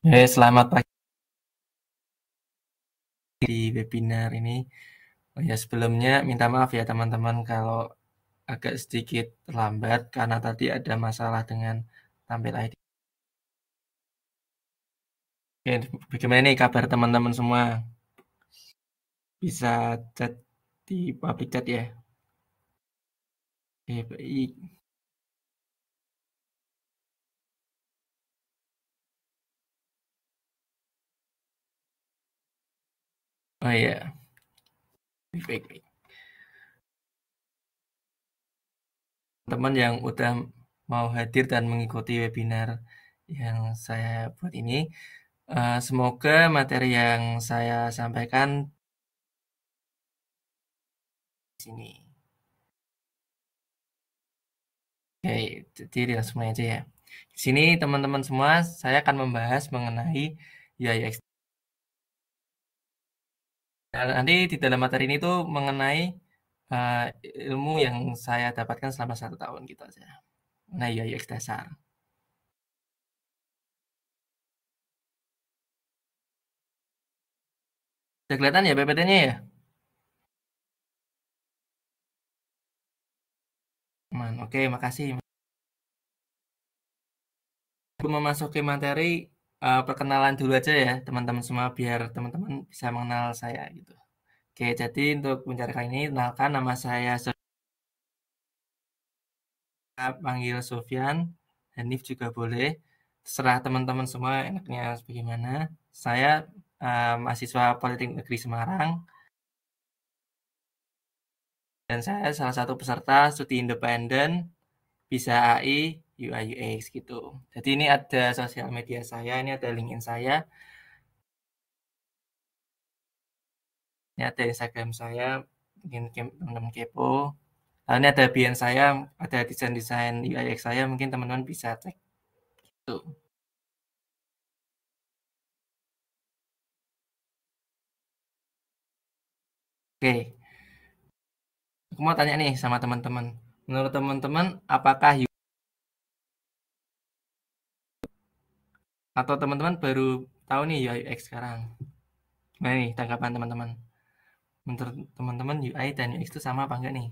Selamat pagi di webinar ini. Oh ya, sebelumnya minta maaf ya teman-teman kalau agak sedikit terlambat karena tadi ada masalah dengan tampil ID. Oke, bagaimana nih kabar teman-teman semua? Bisa chat di public chat ya? Oke, baik. Oh iya, baik, baik, baik. Teman yang udah mau hadir dan mengikuti webinar yang saya buat ini, semoga materi yang saya sampaikan di sini. Oke, jadi langsung mulai aja ya. Di sini teman-teman semua, saya akan membahas mengenai UI UX. Dan nanti di dalam materi ini tuh mengenai eh, ilmu yang saya dapatkan selama 1 tahun gitu aja. Mengenai UI UX dasar. Udah kelihatan ya PPT-nya ya? Aman. Oke, makasih. Sebelum memasuki materi, perkenalan dulu aja ya teman-teman semua biar teman-teman bisa mengenal saya gitu. Oke, jadi untuk bicara kali ini, kenalkan nama saya panggil Sofyan, Hanif juga boleh. Terserah teman-teman semua enaknya bagaimana. Saya mahasiswa Politeknik Negeri Semarang dan saya salah satu peserta studi independen bisa AI UI UX gitu. Jadi ini ada sosial media saya, ini ada LinkedIn saya, ini ada Instagram saya, mungkin teman-teman kepo. Lalu ini ada Bian saya, ada desain-desain UI UX saya, mungkin teman-teman bisa cek gitu. Oke, aku mau tanya nih sama teman-teman. Menurut teman-teman, apakah atau teman-teman baru tahu nih UI UX sekarang? Gimana nih tanggapan teman-teman? Menurut teman-teman UI dan UX itu sama apa enggak nih?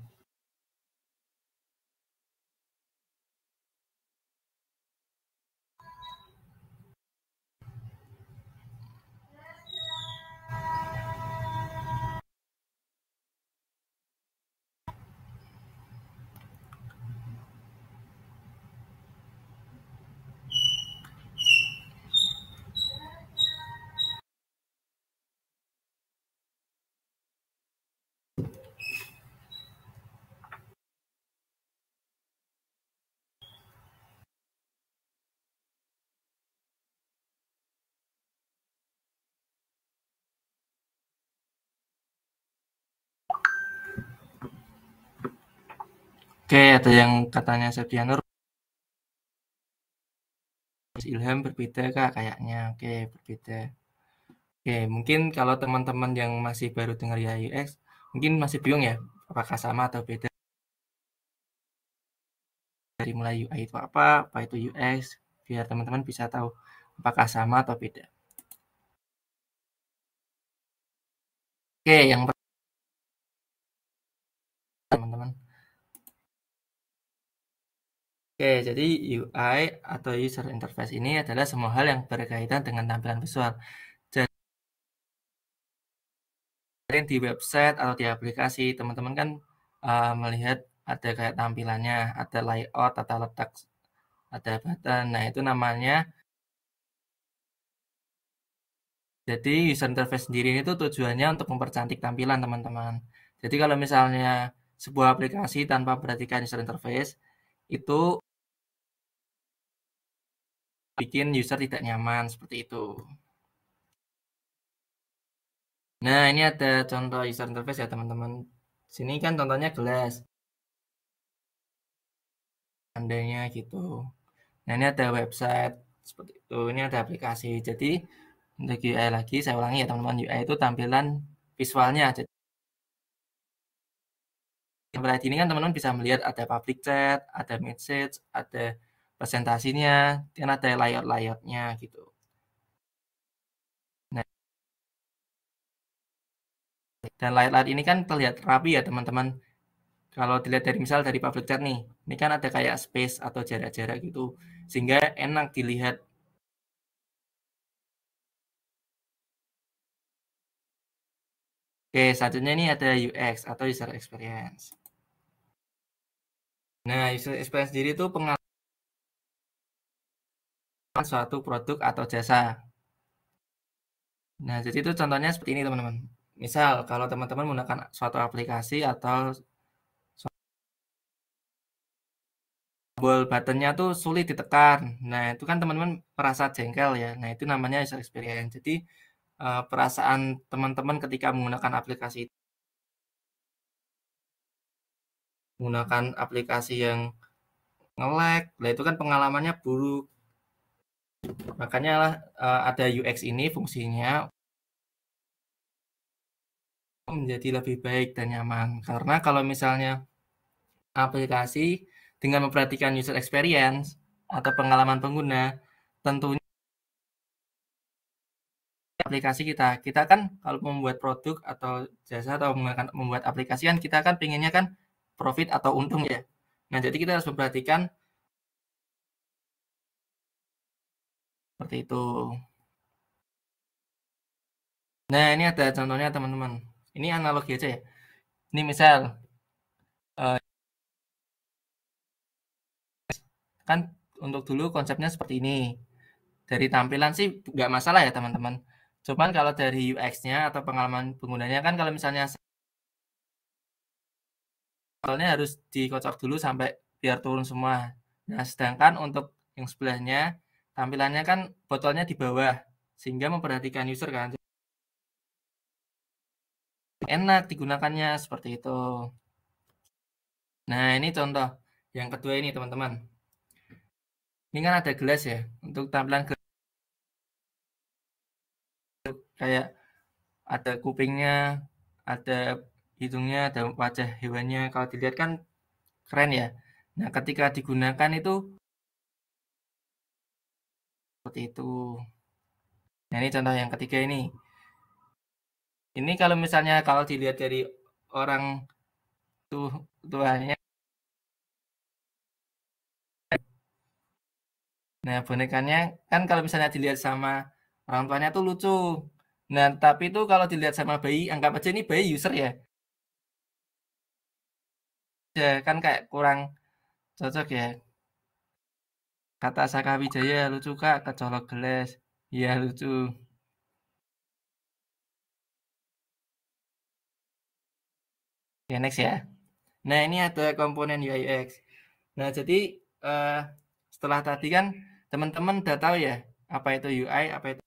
Oke, ada yang katanya Septianur, Mas Ilham berbeda kak kayaknya. Oke, berbeda. Oke, mungkin kalau teman-teman yang masih baru dengar UI UX, mungkin masih bingung ya, apakah sama atau beda. Dari mulai UI itu apa itu UX, biar teman-teman bisa tahu apakah sama atau beda. Oke, yang pertama teman-teman. Oke, jadi UI atau user interface ini adalah semua hal yang berkaitan dengan tampilan visual. Jadi di website atau di aplikasi, teman-teman kan melihat ada kayak tampilannya, ada layout, tata letak, ada button. Nah, itu namanya. Jadi user interface sendiri itu tujuannya untuk mempercantik tampilan, teman-teman. Jadi kalau misalnya sebuah aplikasi tanpa perhatikan user interface, itu bikin user tidak nyaman seperti itu. Nah, ini ada contoh user interface ya, teman-teman. Sini kan contohnya gelas, tandanya gitu. Nah, ini ada website seperti itu. Ini ada aplikasi. Jadi, untuk UI lagi, saya ulangi ya teman-teman. UI itu tampilan visualnya. Jadi, tampilan ini kan teman-teman bisa melihat ada public chat, ada message, ada presentasinya, dan ada layout-layoutnya gitu. Dan layar-layar ini kan terlihat rapi ya teman-teman. Kalau dilihat dari misal dari public chat nih, ini kan ada kayak space atau jarak-jarak gitu, sehingga enak dilihat. Oke, selanjutnya ini ada UX atau user experience. Nah, user experience sendiri itu pengalaman suatu produk atau jasa. Nah, jadi itu contohnya seperti ini teman-teman. Misal, kalau teman-teman menggunakan suatu aplikasi atau tombol buttonnya tuh sulit ditekan. Nah, itu kan teman-teman merasa jengkel ya. Nah, itu namanya user experience. Jadi, perasaan teman-teman ketika menggunakan aplikasi yang nge-lag, nah itu kan pengalamannya buruk. Makanya lah ada UX ini fungsinya menjadi lebih baik dan nyaman. Karena kalau misalnya aplikasi dengan memperhatikan user experience atau pengalaman pengguna, tentunya aplikasi kita kan kalau membuat produk atau jasa atau membuat aplikasi kan kita kan pengennya kan profit atau untung ya. Nah, jadi kita harus memperhatikan seperti itu. Nah, ini ada contohnya teman-teman. Ini analogi aja ya. Ini misal eh, kan untuk dulu konsepnya seperti ini. Dari tampilan sih nggak masalah ya teman-teman. Cuman kalau dari UX-nya atau pengalaman penggunanya kan kalau misalnya soalnya harus dikocok dulu sampai biar turun semua. Nah, sedangkan untuk yang sebelahnya tampilannya kan botolnya di bawah sehingga memperhatikan user kan. Enak digunakannya seperti itu. Nah, ini contoh yang kedua ini teman-teman. Ini kan ada gelas ya. Untuk tampilan gelas kayak ada kupingnya, ada hidungnya, ada wajah hewannya. Kalau dilihat kan keren ya. Nah, ketika digunakan itu seperti itu. Nah, ini contoh yang ketiga ini. Ini kalau misalnya kalau dilihat dari orang tuh tuanya, nah bonekanya kan kalau misalnya dilihat sama orang tuanya tuh lucu. Nah, tapi itu kalau dilihat sama bayi, anggap aja ini bayi user ya. Ya kan kayak kurang cocok ya. Kata Saka Wijaya lucu kak, kecolok gelas. Iya lucu. Ya next ya. Nah, ini ada komponen UI UX. Nah, jadi eh, setelah tadi kan teman-teman udah tahu ya apa itu UI, apa itu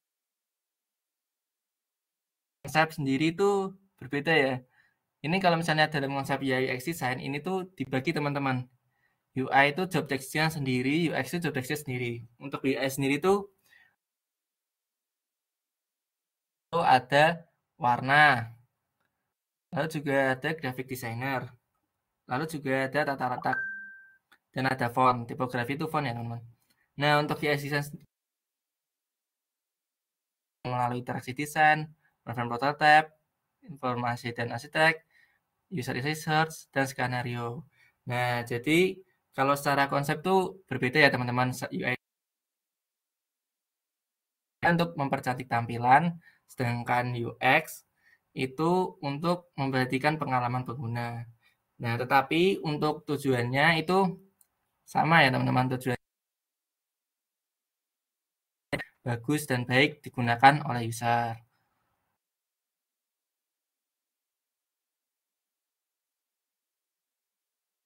konsep sendiri itu berbeda ya. Ini kalau misalnya dalam konsep UI UX design ini tuh dibagi teman-teman. UI itu job desk-nya sendiri, UX itu job desk-nya sendiri. Untuk UI sendiri tuh ada warna, lalu juga ada graphic designer, lalu juga ada tata letak dan ada font. Tipografi itu font ya teman-teman. Nah, untuk UI design melalui interaksi desain, program prototype, informasi dan arsitek, user research, dan skenario. Nah, jadi kalau secara konsep tuh berbeda ya teman-teman. UI untuk mempercantik tampilan, sedangkan UX itu untuk memperhatikan pengalaman pengguna. Nah, tetapi untuk tujuannya itu sama ya teman-teman, tujuan bagus dan baik digunakan oleh user.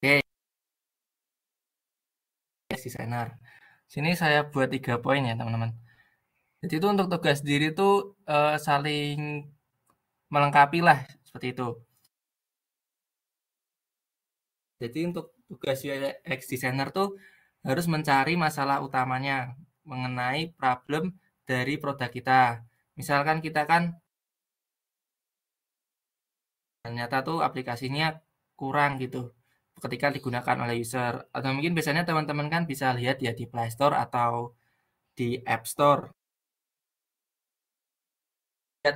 Oke, desainer. Sini saya buat 3 poin ya teman-teman. Jadi itu untuk tugas sendiri itu saling melengkapi lah seperti itu. Jadi untuk tugas UX designer tuh harus mencari masalah utamanya mengenai problem dari produk kita. Misalkan kita kan ternyata tuh aplikasinya kurang gitu ketika digunakan oleh user. Atau mungkin biasanya teman-teman kan bisa lihat ya di Play Store atau di App Store.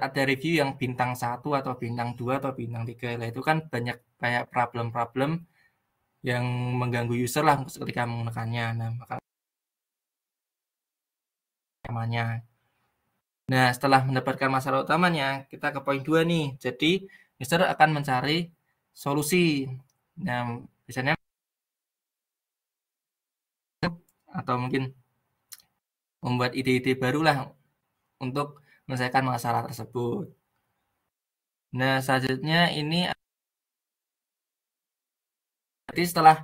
ada review yang bintang 1 atau bintang 2 atau bintang 3. Nah, itu kan banyak kayak problem-problem yang mengganggu user lah ketika menggunakannya. Nah, maka namanya. Nah, setelah mendapatkan masalah utamanya, kita ke poin 2 nih. Jadi, user akan mencari solusi. Nah, biasanya atau mungkin membuat ide-ide barulah untuk menyelesaikan masalah tersebut. Nah, selanjutnya ini berarti setelah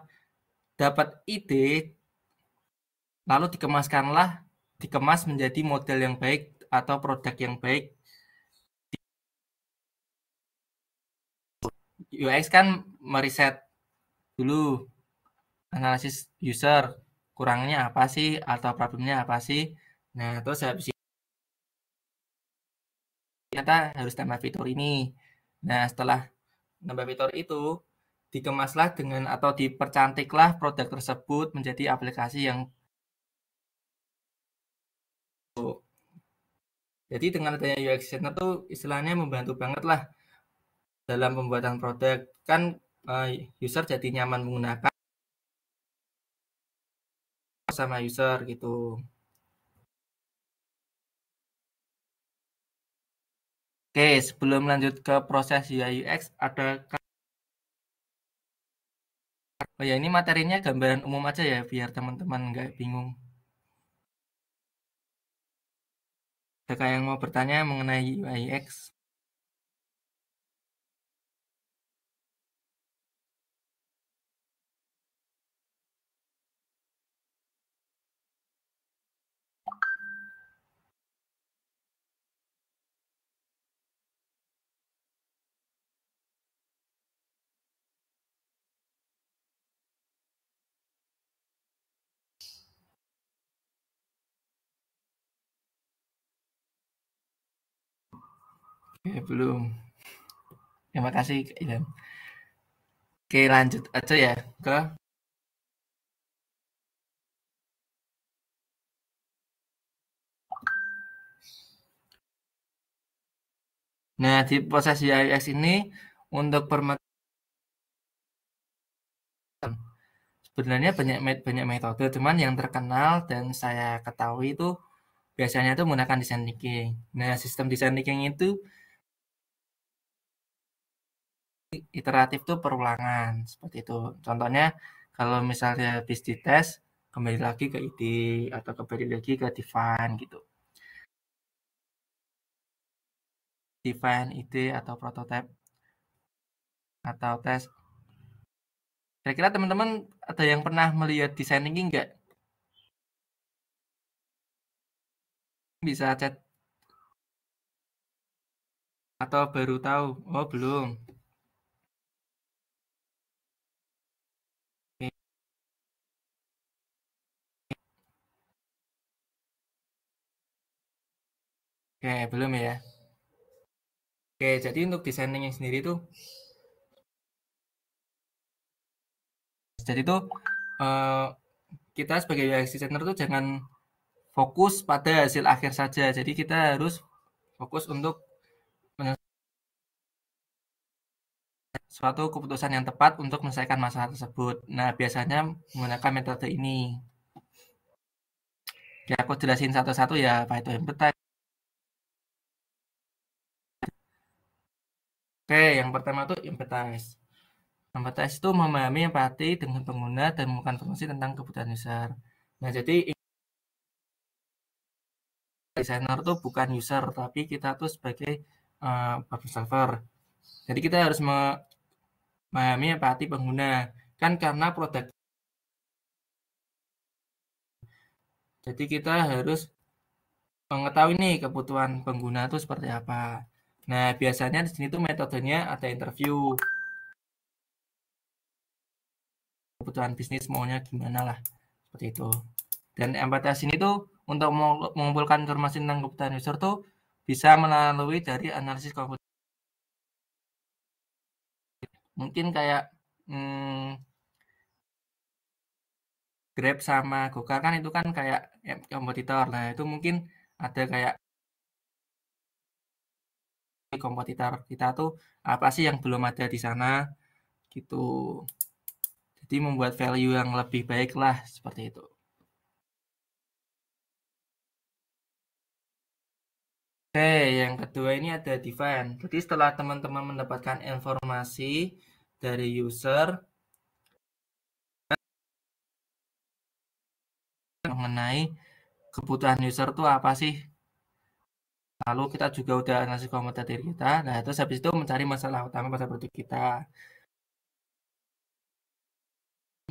dapat ide, lalu dikemas menjadi model yang baik atau produk yang baik. UX kan meriset dulu, analisis user, kurangnya apa sih atau problemnya apa sih. Nah, terus habis itu ternyata harus tambah fitur ini. Nah, setelah nambah fitur itu, dikemaslah dengan atau dipercantiklah produk tersebut menjadi aplikasi yang jadi dengan adanya UX designer tuh istilahnya membantu banget lah dalam pembuatan produk. Kan user jadi nyaman menggunakan sama user gitu. Oke, sebelum lanjut ke proses UI UX, oh ya ini materinya gambaran umum aja ya, biar teman-teman nggak bingung. Ada yang mau bertanya mengenai UI UX? Oke, belum. Terima kasih, Kak Ilham. Oke, lanjut aja ya ke. Nah, di proses UI UX ini untuk sebenarnya banyak metode, cuman yang terkenal dan saya ketahui itu biasanya itu menggunakan design thinking. Nah, sistem design thinking itu iteratif tuh perulangan seperti itu. Contohnya kalau misalnya habis dites, kembali lagi ke ide atau kembali lagi ke define gitu. Define ide atau prototype atau tes. Kira-kira teman-teman ada yang pernah melihat design thinking nggak? Bisa chat atau baru tahu? Oh, belum. Oke, oke, belum ya. Oke, jadi untuk design thinking sendiri tuh, jadi tuh eh, kita sebagai UX designer tuh jangan fokus pada hasil akhir saja. Jadi kita harus fokus untuk suatu keputusan yang tepat untuk menyelesaikan masalah tersebut. Nah, biasanya menggunakan metode ini. Ya, aku jelasin satu-satu ya, apa itu empathize. Oke, yang pertama tuh empathize. Empathize itu memahami empati dengan pengguna dan menemukan informasi tentang kebutuhan user. Nah, jadi desainer tuh bukan user, tapi kita tuh sebagai problem solver. Jadi kita harus memahami empati pengguna. Kan karena produk, jadi kita harus mengetahui nih kebutuhan pengguna itu seperti apa. Nah, biasanya di sini tuh metodenya ada interview, kebutuhan bisnis maunya gimana lah, seperti itu. Dan MPTS ini tuh untuk mengumpulkan informasi tentang kebutuhan user tuh bisa melalui dari analisis komputer. Mungkin kayak hmm, Grab sama Gokar kan itu kan kayak kompetitor. Nah, itu mungkin ada kayak kompetitor kita tuh apa sih yang belum ada di sana gitu. Jadi membuat value yang lebih baik lah seperti itu. Oke, yang kedua ini ada define. Jadi setelah teman-teman mendapatkan informasi dari user mengenai kebutuhan user tuh apa sih? Lalu kita juga udah ngasih komentar dari kita. Nah, terus habis itu mencari masalah utama pada produk kita.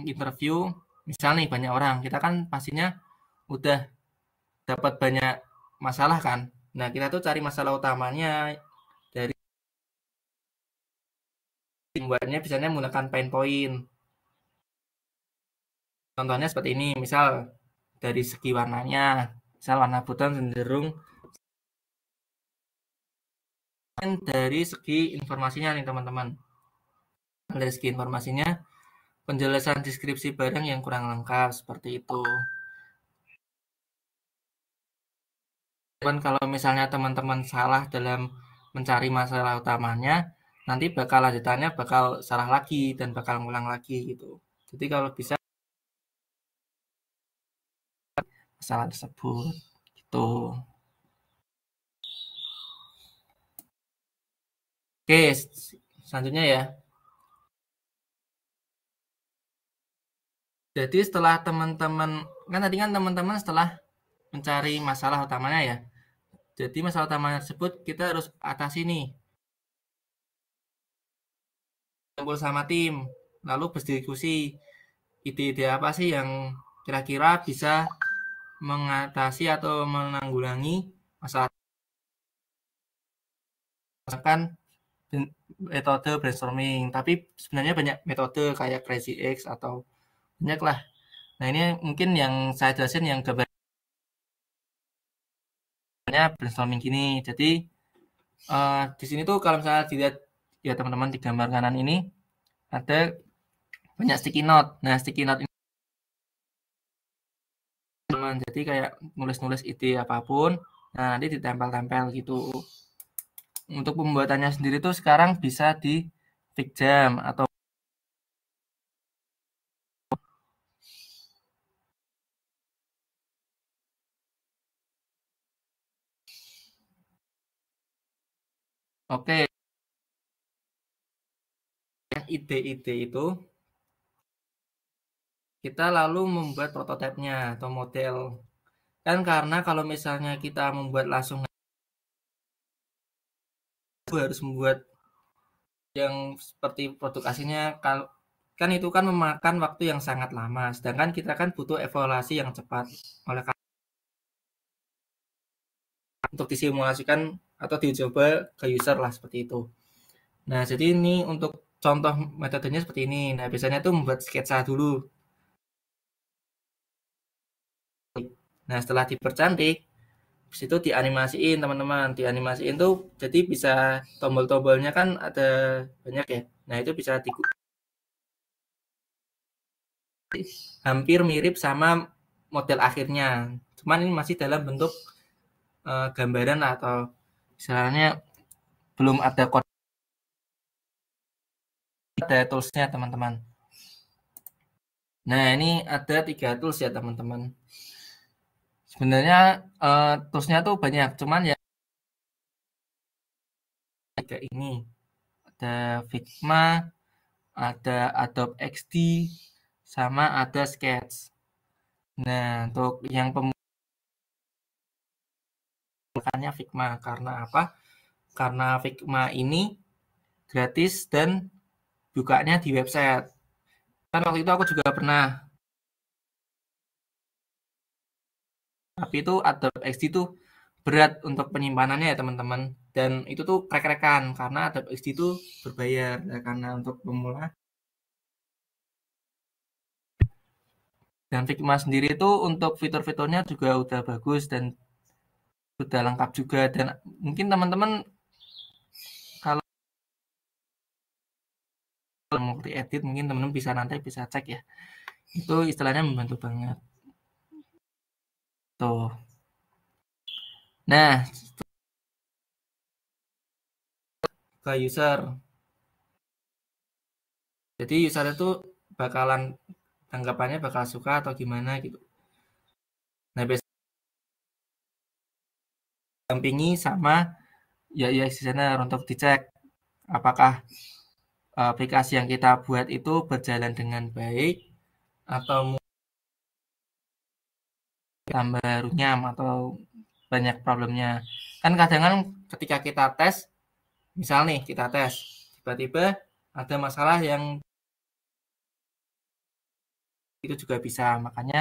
Interview, misal nih banyak orang, kita kan pastinya udah dapat banyak masalah kan. Nah, kita tuh cari masalah utamanya dari buatnya biasanya menggunakan pain point. Contohnya seperti ini, misal dari segi warnanya, misal warna putih cenderung dari segi informasinya nih teman-teman. Dari segi informasinya, penjelasan deskripsi barang yang kurang lengkap seperti itu. Dan kalau misalnya teman-teman salah dalam mencari masalah utamanya, nanti bakal lanjutannya bakal salah lagi dan bakal ngulang lagi gitu. Jadi kalau bisa masalah tersebut gitu. Oke, selanjutnya ya. Jadi setelah teman-teman kan tadi kan teman-teman setelah mencari masalah utamanya ya. Jadi masalah utamanya tersebut kita harus atasi nih. Kumpul sama tim, lalu berdiskusi ide-ide apa sih yang kira-kira bisa mengatasi atau menanggulangi masalah kan metode brainstorming. Tapi sebenarnya banyak metode kayak Crazy X atau banyak lah. Nah ini mungkin yang saya jelasin yang gambarnya brainstorming gini. Jadi di sini tuh kalau misalnya dilihat ya teman-teman di gambar kanan ini ada banyak sticky note. Nah sticky note ini teman jadi kayak nulis-nulis ide apapun. Nah nanti ditempel-tempel gitu. Untuk pembuatannya sendiri tuh sekarang bisa di Figjam atau oke ide-ide itu kita lalu membuat prototipenya atau model. Kan karena kalau misalnya kita membuat langsung harus membuat yang seperti produk aslinya kan itu kan memakan waktu yang sangat lama. Sedangkan kita kan butuh evaluasi yang cepat. Oleh karena untuk disimulasikan atau dicoba ke user lah seperti itu. Nah, jadi ini untuk contoh metodenya seperti ini. Nah, biasanya tuh membuat sketsa dulu. Nah, setelah dipercantik, habis itu dianimasiin teman-teman. Dianimasiin tuh jadi bisa tombol-tombolnya kan ada banyak ya. Nah, itu bisa hampir mirip sama model akhirnya. Cuman ini masih dalam bentuk gambaran atau misalnya belum ada kode, ada toolsnya teman-teman. Nah, ini ada 3 tools ya teman-teman. Sebenarnya toolsnya tuh banyak, cuman ya tiga ini. Ada Figma, ada Adobe XD, sama ada Sketch. Nah, untuk yang pembuatannya Figma karena apa? Karena Figma ini gratis dan bukanya di website. Kan waktu itu aku juga pernah, tapi itu Adobe XD itu berat untuk penyimpanannya ya teman-teman. Dan itu tuh krek-krekan karena Adobe XD itu berbayar. Ya, karena untuk pemula. Dan Figma sendiri itu untuk fitur-fiturnya juga udah bagus dan udah lengkap juga. Dan mungkin teman-teman kalau mau edit mungkin teman-teman bisa nanti bisa cek ya. Itu istilahnya membantu banget. Tuh. Nah, ke user. Jadi user itu bakalan tanggapannya bakal suka atau gimana gitu. Nah, biasanya dampingi sama ya UX designer untuk dicek apakah aplikasi yang kita buat itu berjalan dengan baik atau tambah runyam atau banyak problemnya. Kan kadang kan ketika kita tes, misal nih kita tes, tiba-tiba ada masalah yang itu juga bisa. Makanya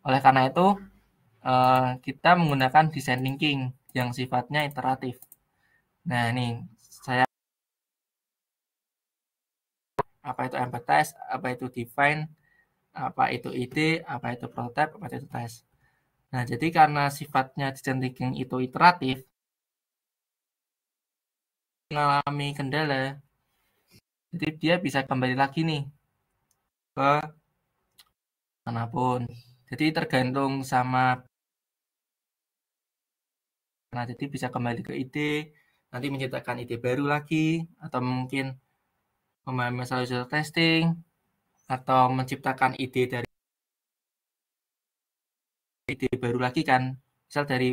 oleh karena itu kita menggunakan design thinking yang sifatnya iteratif. Nah, ini saya apa itu empathize, apa itu define, apa itu ide, apa itu prototype, apa itu test. Nah, jadi karena sifatnya design thinking itu iteratif, mengalami kendala, jadi dia bisa kembali lagi nih ke manapun. Jadi tergantung sama, nah jadi bisa kembali ke ide, nanti menciptakan ide baru lagi, atau mungkin memahami masalah user testing, atau menciptakan ide dari ide baru lagi kan. Misal dari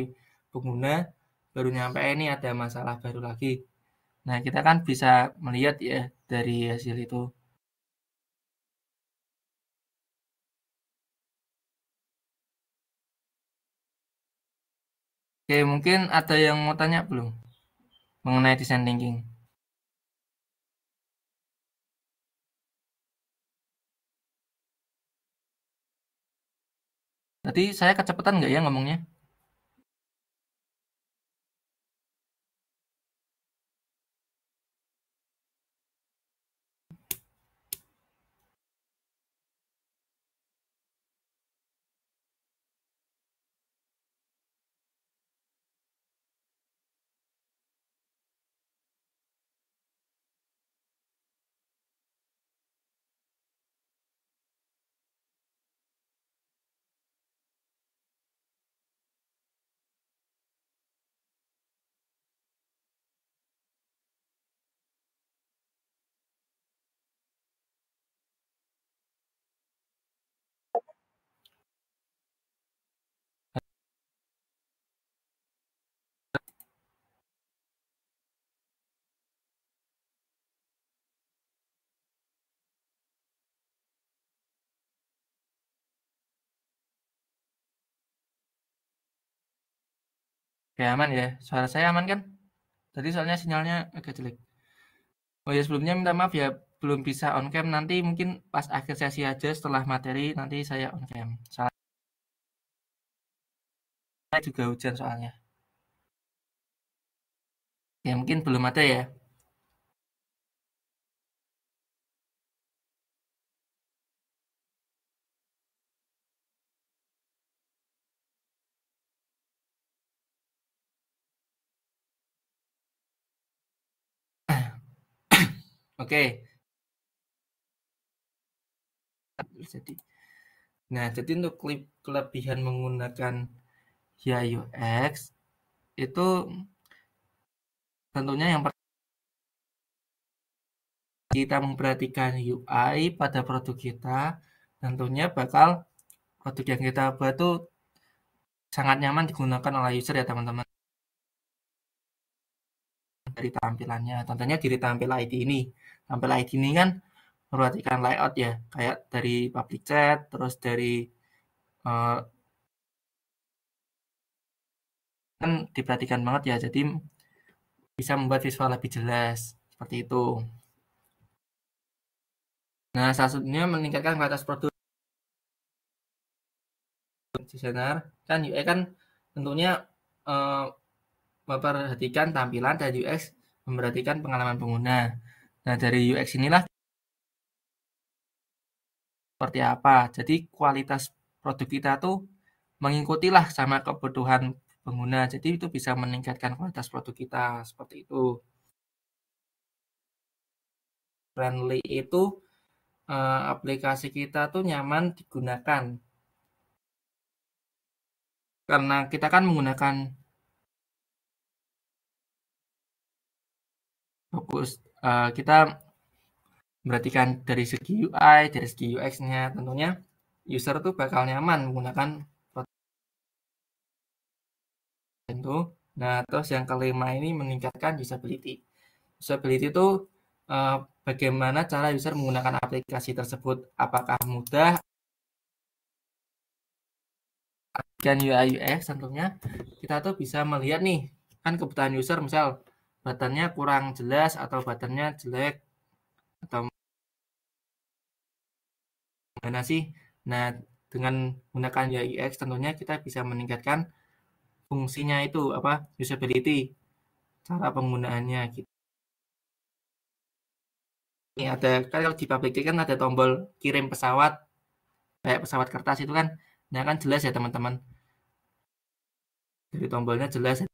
pengguna baru nyampe ini ada masalah baru lagi. Nah, kita kan bisa melihat ya dari hasil itu. Oke, mungkin ada yang mau tanya belum mengenai design thinking? Tadi saya kecepatan nggak ya ngomongnya? Oke, aman ya. Suara saya aman kan? Tadi soalnya sinyalnya agak jelek. Oh ya, sebelumnya minta maaf ya, belum bisa on cam. Nanti mungkin pas akhir sesi aja setelah materi, nanti saya on cam. Soalnya juga hujan soalnya. Ya, mungkin belum ada ya. Oke, jadi. Nah, jadi untuk kelebihan menggunakan ya UX itu tentunya yang pertama kita memperhatikan UI pada produk kita, tentunya bakal produk yang kita buat tuh sangat nyaman digunakan oleh user ya teman-teman. Dari tampilannya, contohnya dari tampil ID ini. Tampil ID ini kan memperhatikan layout ya, kayak dari public chat, terus dari eh, kan diperhatikan banget ya, jadi bisa membuat visual lebih jelas seperti itu. Nah, salah satunya meningkatkan kualitas produk desainer kan UI kan tentunya eh, memperhatikan tampilan dan UX memperhatikan pengalaman pengguna. Nah, dari UX inilah seperti apa. Jadi kualitas produk kita tuh mengikutilah sama kebutuhan pengguna. Jadi itu bisa meningkatkan kualitas produk kita seperti itu. Friendly itu aplikasi kita tuh nyaman digunakan karena kita kan menggunakan fokus kita memperhatikan dari segi UI, dari segi UX-nya, tentunya user tuh bakal nyaman menggunakan produk itu. Nah, terus yang kelima ini meningkatkan usability. Usability itu bagaimana cara user menggunakan aplikasi tersebut, apakah mudah. Dan UI UX tentunya kita tuh bisa melihat nih, kan kebutuhan user misal buttonnya kurang jelas atau buttonnya jelek atau mana sih. Nah, dengan menggunakan UI UX tentunya kita bisa meningkatkan fungsinya itu apa usability, cara penggunaannya gitu. Ini ada kan kalau di public ticket kan ada tombol kirim pesawat kayak pesawat kertas itu kan, nah kan jelas ya teman-teman, dari tombolnya jelas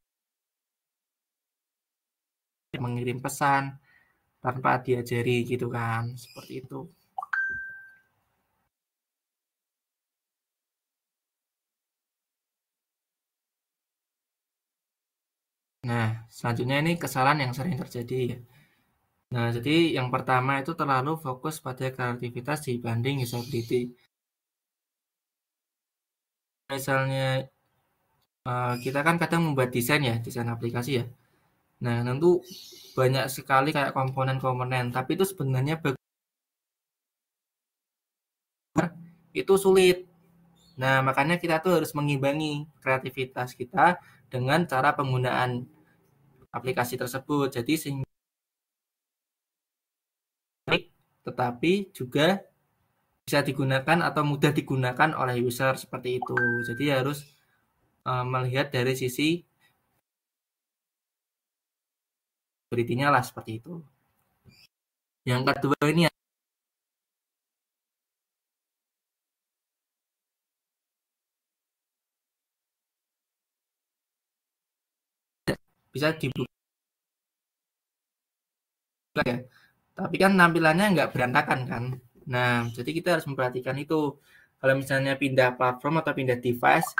mengirim pesan tanpa diajari gitu kan, seperti itu. Nah, selanjutnya ini kesalahan yang sering terjadi ya. Nah, jadi yang pertama itu terlalu fokus pada kreativitas dibanding usability. Misalnya kita kan kadang membuat desain ya, desain aplikasi ya. Nah, tentu banyak sekali kayak komponen-komponen, tapi itu sebenarnya itu sulit. Nah, makanya kita tuh harus mengimbangi kreativitas kita dengan cara penggunaan aplikasi tersebut. Jadi sehingga tetapi juga bisa digunakan atau mudah digunakan oleh user seperti itu. Jadi harus melihat dari sisi security-nya lah seperti itu. Yang kedua ini bisa dibuka ya, tapi kan tampilannya nggak berantakan kan. Nah, jadi kita harus memperhatikan itu. Kalau misalnya pindah platform atau pindah device,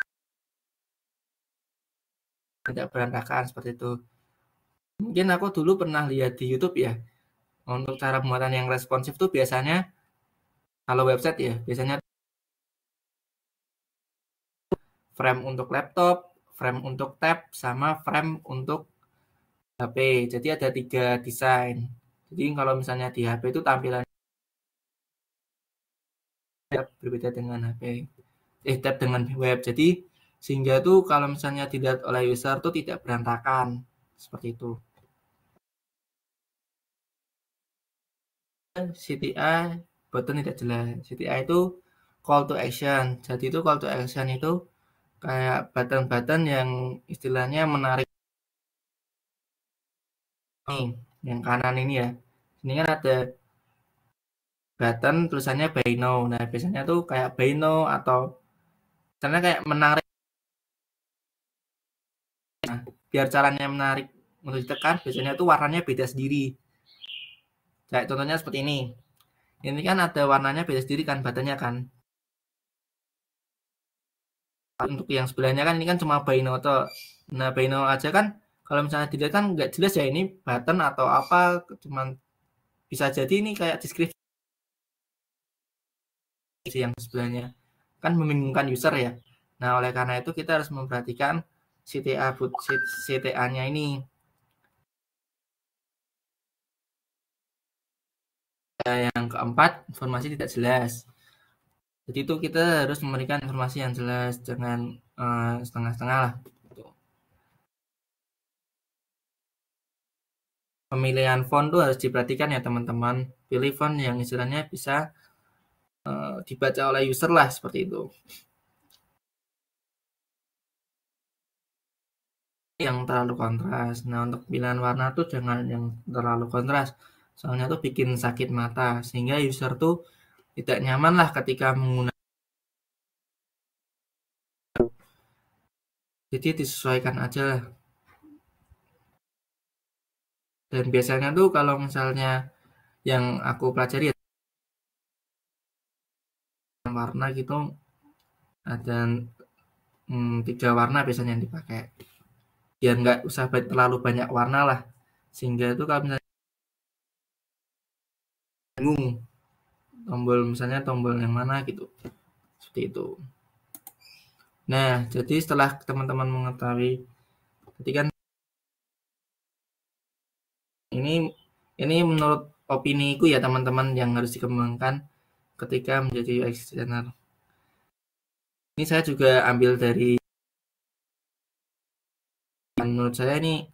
tidak berantakan seperti itu. Mungkin aku dulu pernah lihat di YouTube ya, untuk cara pembuatan yang responsif tuh biasanya, kalau website ya, biasanya frame untuk laptop, frame untuk tab, sama frame untuk HP. Jadi ada 3 desain. Jadi kalau misalnya di HP itu tampilannya berbeda dengan HP. Tab dengan web. Jadi sehingga tuh kalau misalnya dilihat oleh user tuh tidak berantakan. Seperti itu. CTA button tidak jelas. CTA itu call to action. Jadi itu call to action itu kayak button-button yang istilahnya menarik nih, yang kanan ini ya. Ini kan ada button tulisannya buy now. Nah, biasanya tuh kayak buy now atau misalnya kayak menarik. Nah, biar caranya menarik untuk ditekan, biasanya tuh warnanya beda sendiri. Kayak contohnya seperti ini. Ini kan ada warnanya beda sendiri kan buttonnya kan. Untuk yang sebelahnya kan ini kan cuma buy now toh. Nah, buy now aja kan kalau misalnya dilihat kan nggak jelas ya ini button atau apa, cuman bisa jadi ini kayak deskripsi yang sebelahnya. Kan membingungkan user ya. Nah, oleh karena itu kita harus memperhatikan CTA-nya ini. Yang keempat, informasi tidak jelas. Jadi itu kita harus memberikan informasi yang jelas, jangan setengah-setengah lah. Pemilihan font tuh harus diperhatikan ya teman-teman. Pilih font yang istilahnya bisa dibaca oleh user lah seperti itu. Yang terlalu kontras. Nah, untuk pilihan warna tuh jangan yang terlalu kontras. Soalnya tuh bikin sakit mata sehingga user tuh tidak nyaman lah ketika menggunakan. Jadi disesuaikan aja lah. Dan biasanya tuh kalau misalnya yang aku pelajari ya, warna gitu ada 3 warna biasanya yang dipakai. Biar nggak usah terlalu banyak warna lah. Sehingga itu kalau misalnya tombol misalnya tombol yang mana gitu. Seperti itu. Nah, jadi setelah teman-teman mengetahui tadi kan ini menurut opiniku ya teman-teman yang harus dikembangkan ketika menjadi UX designer. Ini saya juga ambil dari menurut saya ini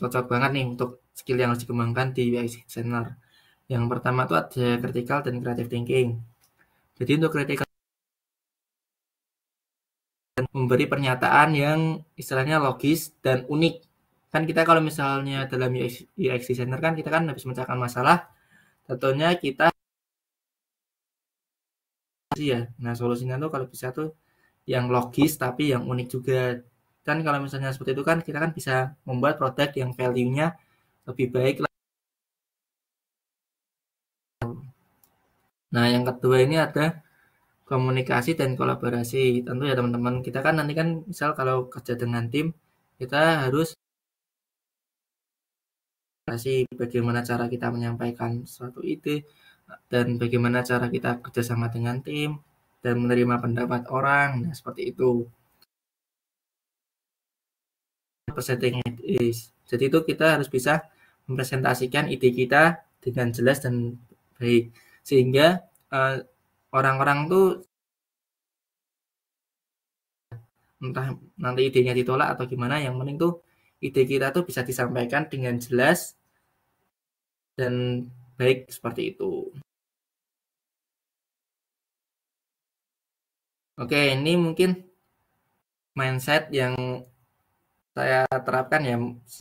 cocok banget nih untuk skill yang harus dikembangkan di UX designer. Yang pertama itu ada critical dan creative thinking. Jadi untuk critical memberi pernyataan yang istilahnya logis dan unik. Kan kita kalau misalnya dalam UX designer kan kita kan habis memecahkan masalah, tentunya kita ya. Nah, solusinya tuh kalau bisa tuh yang logis tapi yang unik juga. Kan kalau misalnya seperti itu kan kita kan bisa membuat produk yang value-nya lebih baik. Nah, yang kedua ini ada komunikasi dan kolaborasi. Tentu ya teman-teman, kita kan nanti kan misal kalau kerja dengan tim, kita harus bagaimana cara kita menyampaikan suatu ide dan bagaimana cara kita kerjasama dengan tim dan menerima pendapat orang. Nah, seperti itu. Presenting it is. Jadi itu kita harus bisa mempresentasikan ide kita dengan jelas dan baik sehingga orang-orang tuh entah nanti idenya ditolak atau gimana yang penting tuh ide kita tuh bisa disampaikan dengan jelas dan baik seperti itu. Oke, ini mungkin mindset yang saya terapkan ya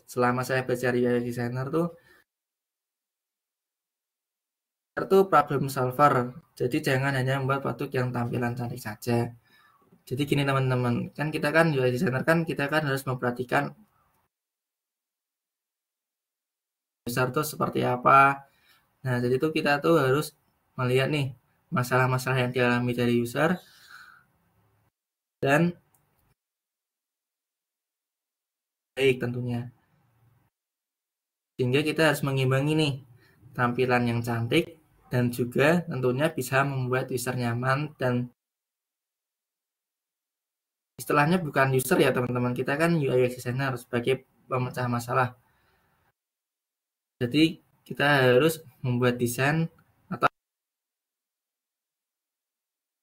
selama saya belajar UI designer tuh problem solver. Jadi jangan hanya membuat produk yang tampilan cantik saja. Jadi gini teman-teman, kan kita kan UI designer kan kita kan harus memperhatikan user tuh seperti apa. Nah, jadi tuh kita tuh harus melihat nih masalah-masalah yang dialami dari user dan baik tentunya. Sehingga kita harus mengimbangi nih tampilan yang cantik dan juga tentunya bisa membuat user nyaman dan istilahnya bukan user ya teman-teman, kita kan UI UX designer sebagai pemecah masalah. Jadi kita harus membuat desain atau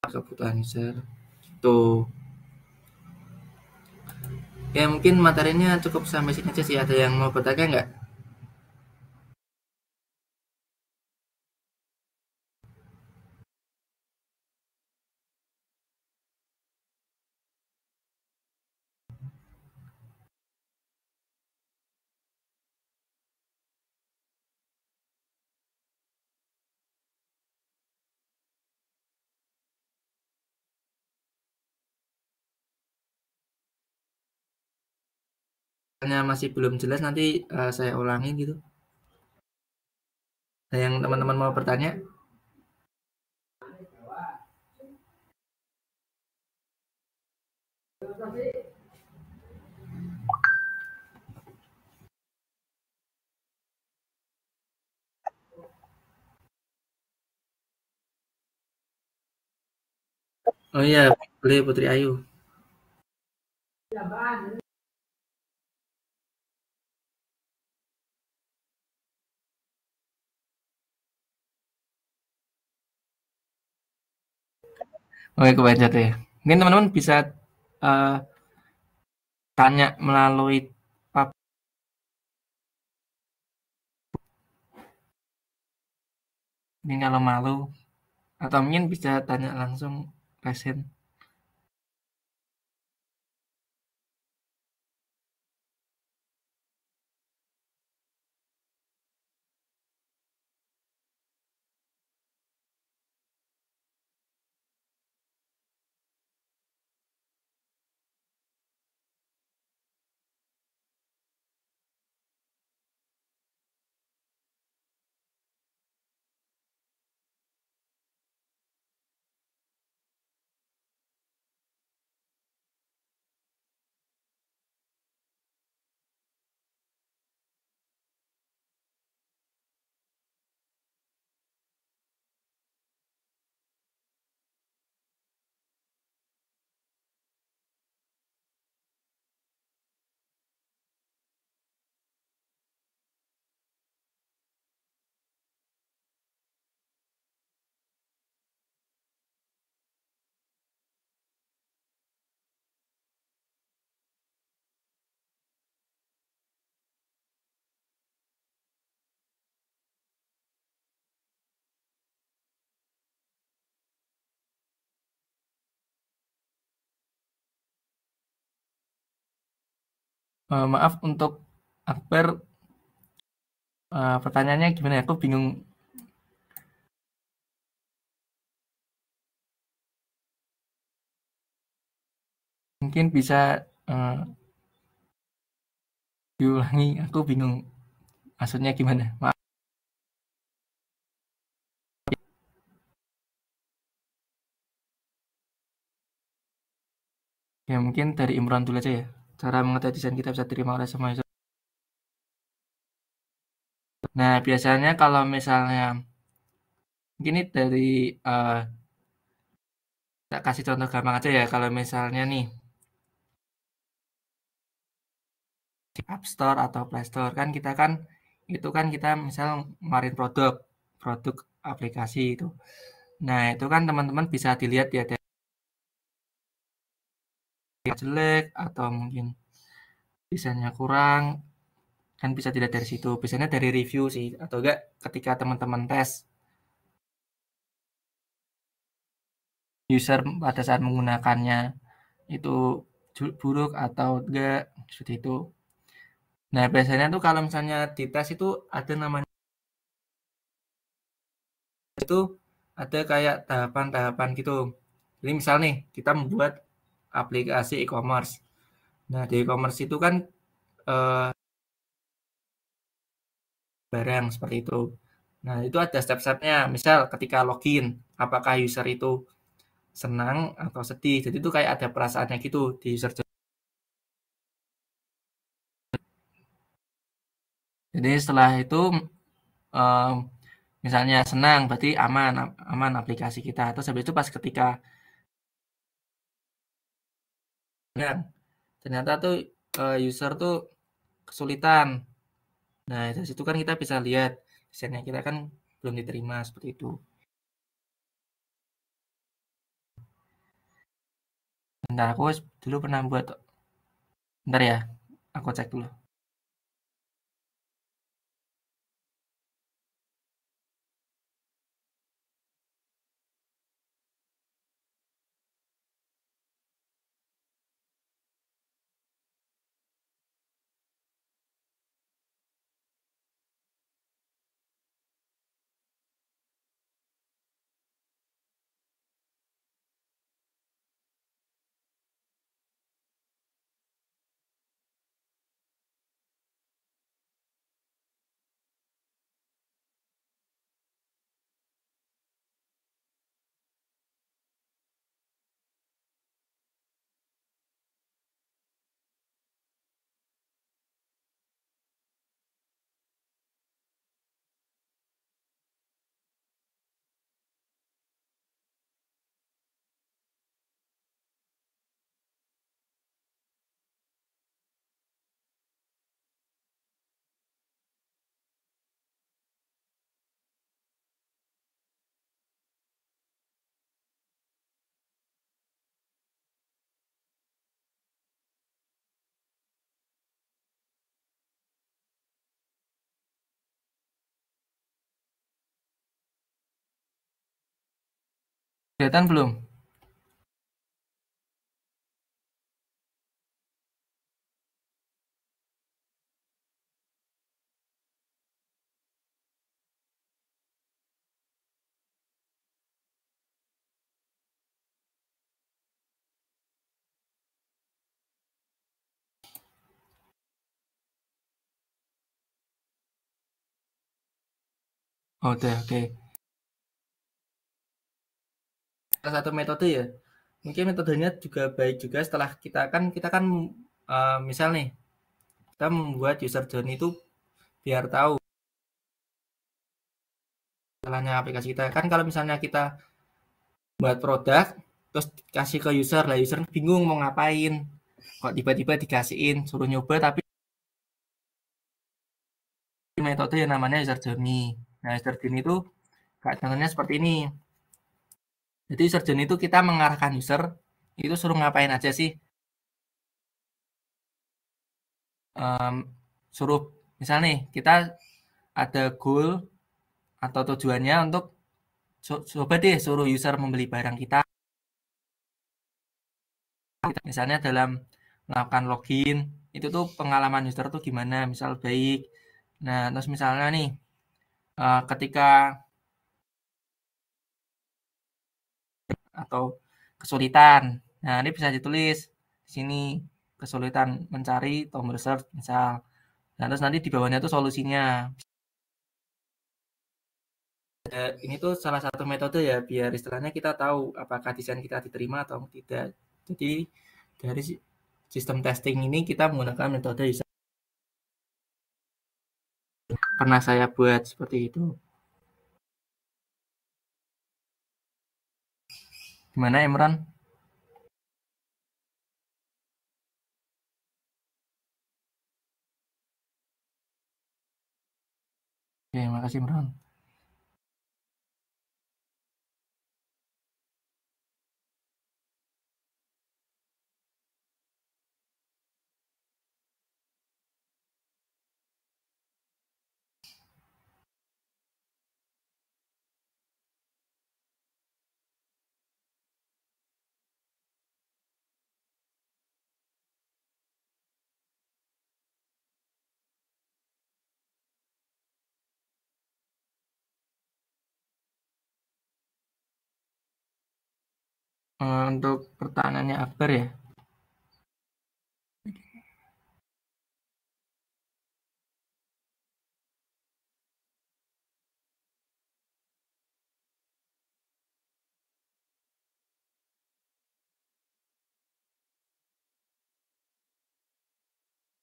kebutuhan user. Tuh. Ya mungkin materinya cukup sampai sini aja sih. Ada yang mau bertanya nggak? Tanya masih belum jelas nanti saya ulangin gitu. Ada yang teman-teman mau bertanya? Oh iya, boleh Putri Ayu. Oke, kebaca deh. Mungkin teman-teman bisa uh, tanya melalui pap ini kalau malu atau mungkin bisa tanya langsung present. Maaf untuk Akbar, pertanyaannya gimana ya? Aku bingung. Mungkin bisa diulangi. Aku bingung maksudnya gimana. Maaf. Ya mungkin dari Imran dulu aja ya. Cara mengetes desain kita bisa diterima oleh semua user. Nah, biasanya kalau misalnya mungkin ini dari tak kasih contoh gampang aja ya. Kalau misalnya nih di App Store atau Play Store kan kita kan itu kan kita misal ngeluarin produk produk aplikasi itu. Nah, itu kan teman-teman bisa dilihat ya dari jelek atau mungkin desainnya kurang, kan bisa dilihat dari situ. Biasanya dari review sih atau enggak ketika teman-teman tes user pada saat menggunakannya itu buruk atau enggak seperti itu. Nah, biasanya tuh kalau misalnya di tes itu ada namanya itu ada kayak tahapan-tahapan gitu. Jadi misal nih kita membuat aplikasi e-commerce. Nah, di e-commerce itu kan eh, barang seperti itu. Nah, itu ada step-stepnya. Misal ketika login, apakah user itu senang atau sedih. Jadi itu kayak ada perasaannya gitu di user. Jadi setelah itu em, misalnya senang berarti aman aman aplikasi kita. Terus habis itu pas ketika senang, ternyata tuh user tuh kesulitan. Nah, dari situ kan kita bisa lihat desainnya kita kan belum diterima seperti itu. Bentar aku dulu pernah buat. Bentar ya, aku cek dulu. Kelihatan belum? Oh, udah, oke. Salah satu metode ya. Mungkin metodenya juga baik juga setelah kita kan misal nih kita membuat user journey itu biar tahu salahnya aplikasi kita. Kan kalau misalnya kita buat produk terus kasih ke user lah user bingung mau ngapain. Kok tiba-tiba dikasihin suruh nyoba tapi metode yang namanya user journey. Nah, user journey itu kayak contohnya seperti ini. Jadi user journey itu kita mengarahkan user itu suruh ngapain aja sih. Em, suruh misal nih kita ada goal atau tujuannya untuk coba deh suruh user membeli barang kita. Misalnya dalam melakukan login itu tuh pengalaman user tuh gimana, misal baik. Nah, terus misalnya nih, ketika atau kesulitan. Nah, ini bisa ditulis di sini, kesulitan mencari tombol search misal. Nah, terus nanti di bawahnya tuh solusinya. Ini tuh salah satu metode ya biar istilahnya kita tahu apakah desain kita diterima atau tidak. Jadi dari sistem testing ini kita menggunakan metode user. Pernah saya buat seperti itu. Gimana Imran? Oke, makasih Imran. Untuk pertanyaannya Akbar ya.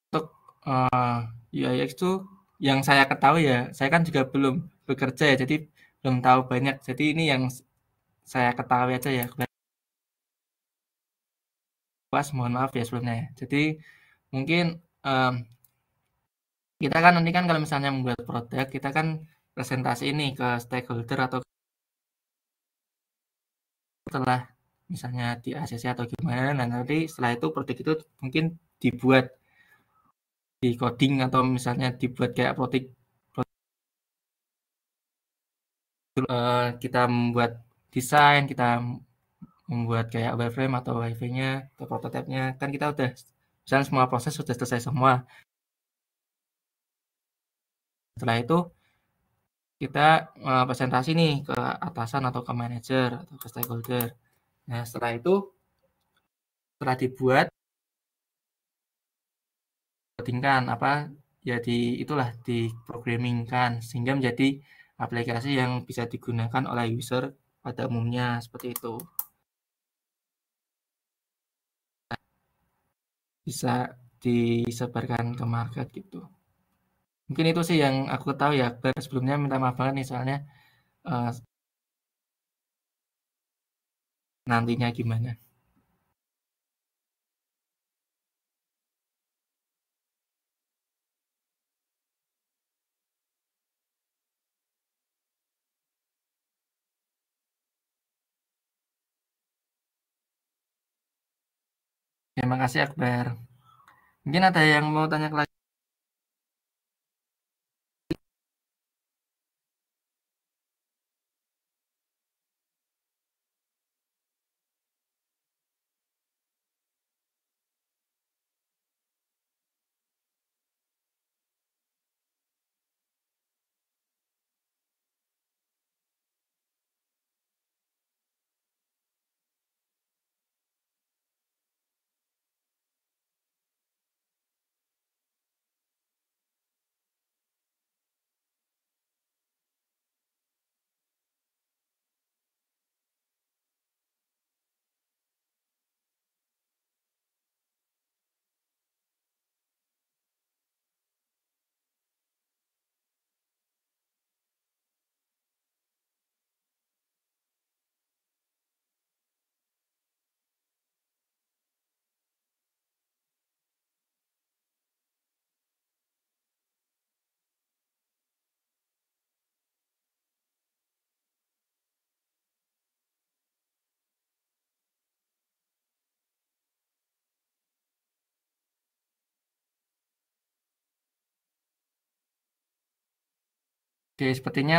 Untuk UIX itu yang saya ketahui ya, saya kan juga belum bekerja ya, jadi belum tahu banyak. Jadi ini yang saya ketahui aja ya. Pas, mohon maaf ya sebelumnya ya. Jadi mungkin kita kan nanti kan kalau misalnya membuat produk, kita kan presentasi ini ke stakeholder atau setelah misalnya di ACC atau gimana, nah nanti setelah itu produk itu mungkin dibuat di coding atau misalnya dibuat kayak kita membuat desain, kita membuat kayak wireframe atau WiFi-nya atau prototipenya, kan kita udah misalnya semua proses sudah selesai semua. Setelah itu kita presentasi nih ke atasan atau ke manajer atau ke stakeholder. Nah, setelah itu setelah dibuat coding-kan apa ya itulah diprogrammingkan sehingga menjadi aplikasi yang bisa digunakan oleh user pada umumnya seperti itu. Bisa disebarkan ke market gitu. Mungkin itu sih yang aku tahu ya. Sebelumnya minta maaf banget nih soalnya eh, nantinya gimana. Terima kasih Akbar. Mungkin ada yang mau tanya lagi. Oke, sepertinya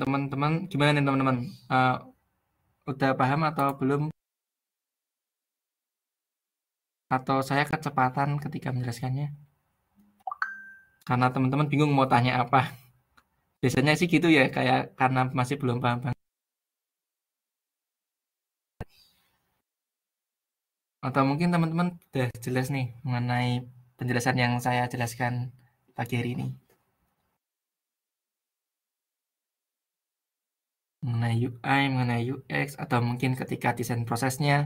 teman-teman gimana nih teman-teman? Eh, udah paham atau belum? atau saya kecepatan ketika menjelaskannya? Karena teman-teman bingung mau tanya apa. Biasanya sih gitu ya, kayak karena masih belum paham banget. Atau mungkin teman-teman udah jelas nih mengenai penjelasan yang saya jelaskan pagi hari ini. Mengenai UI, mengenai UX, atau mungkin ketika desain prosesnya.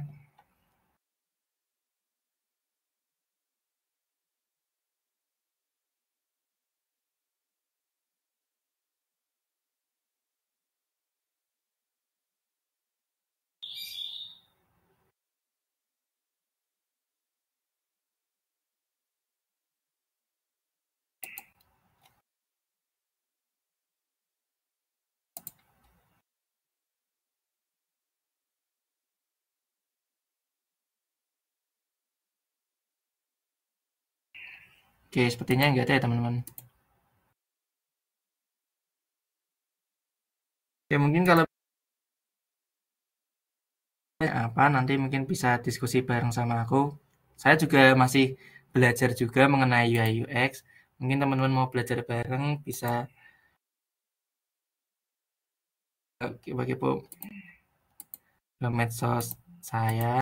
Oke, sepertinya enggak ada ya teman-teman. Oke, mungkin kalau apa nanti mungkin bisa diskusi bareng sama aku. Saya juga masih belajar juga mengenai UI UX. Mungkin teman-teman mau belajar bareng bisa bagi ke medsos saya.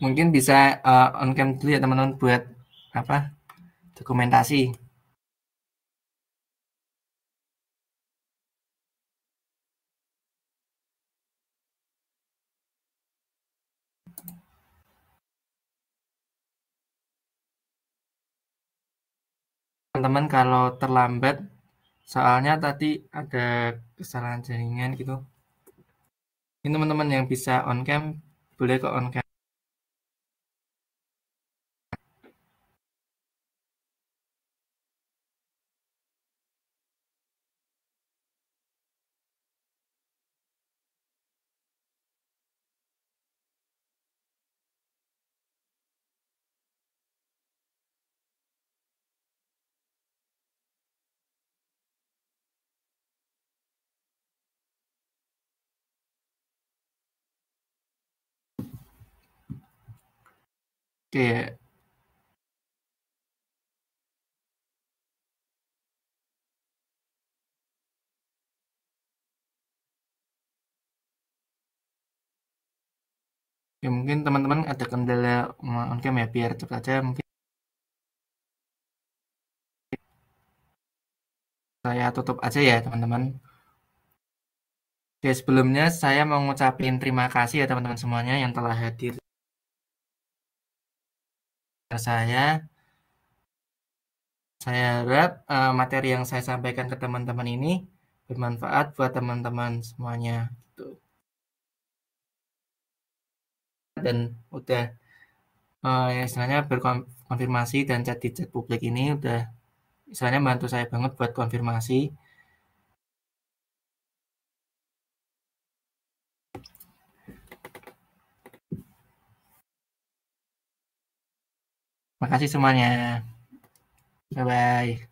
Mungkin bisa on cam dulu ya teman-teman buat apa? Dokumentasi. Teman-teman kalau terlambat soalnya tadi ada kesalahan jaringan gitu. Ini teman-teman yang bisa on cam boleh ke on cam. Oke, ya mungkin teman-teman ada kendala on cam ya biar cepat aja mungkin saya tutup aja ya teman-teman. Oke, sebelumnya saya mau ngucapin terima kasih ya teman-teman semuanya yang telah hadir. Saya harap materi yang saya sampaikan ke teman-teman ini bermanfaat buat teman-teman semuanya gitu. Dan udah ya istilahnya berkonfirmasi dan chat di chat publik ini udah istilahnya bantu saya banget buat konfirmasi. Makasih semuanya. Bye bye.